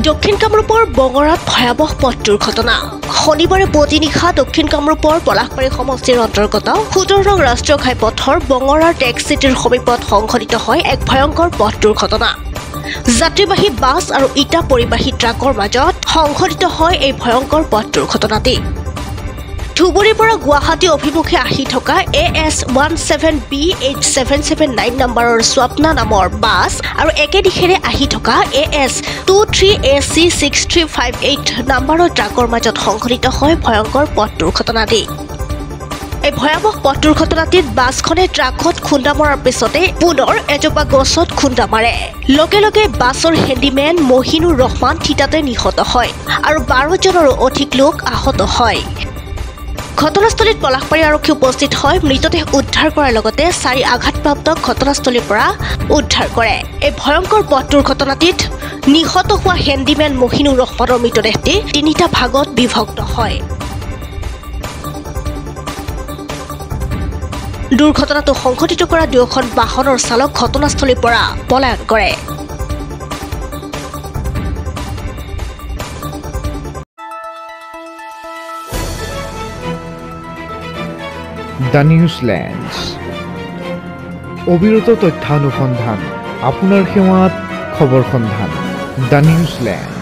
দক্ষিণ কামৰূপৰ বঙৰাত ভয়াৱহ পথ দুৰ্ঘটনা শনিবাৰে পুৱতি নিশা দক্ষিণ কামৰূপৰ পলাশবাৰী সমষ্টিৰ অন্তৰ্গত ১৭ নং ৰাষ্ট্ৰীয় ঘাইপথৰ বঙৰাৰ টেক্সিটিৰ সমীপত সংঘটিত হয় এক ভয়ংকৰ পথ দুৰ্ঘটনা যাত্ৰীবাহী বাছ আৰু ইটা পৰিবাহী ট্ৰাকৰ মাজত সংঘটিত হয় এই ভয়ংকৰ পথ দুৰ্ঘটনাটি ধুবুৰীৰ পৰা গুৱাহাটী অভিমুখে আহি থকা AS17BH779 নম্বৰৰ স্বপ্না নামৰ বাছ আৰু একে দিশেৰে আহি থকা AS23AC6358 নম্বৰৰ ট্ৰাকৰ মাজত সংঘটিত হয় ভয়ংকৰ পথ দুৰ্ঘটনাটি এই ভয়াৱহ পথ দুৰ্ঘটনাটিত বাছখনে ট্ৰাকত খুন্দা মৰাৰ পিছতে পুনৰ এজোপা গছত খুন্দা মাৰে লগে লগে বাছৰ হেণ্ডিমেন মহিনুৰ ৰহমান থিতাতে নিহত হয় আৰু 12 জনৰো অধিক লোক আহত হয় ঘটনাস্থলীত পলাশবাৰী আৰক্ষী উপস্থিত হয় মৃতদেহ উদ্ধাৰ কৰাৰ লগতে 4 আঘাতপ্ৰাপ্ত ঘটনাস্থলীৰ পৰা উদ্ধাৰ কৰে এই ভয়ংকৰ পথ দুৰ্ঘটনাটিত নিহত হোৱা হেণ্ডিমেন মহিনুৰ ৰহমানৰ মৃতদেহটি 3টা ভাগত বিভক্ত হয় দুৰ্ঘটনাটো সংঘটিত কৰা দুয়োখন বাহনৰ চালক ঘটনাস্থলীৰ পৰা পলায়ন কৰে দ্য নিউজলেণ্ড অবিৰত তথ্যানুসন্ধান আপোনাৰ সেৱাত খবৰ সন্ধান দ্য নিউজলেণ্ড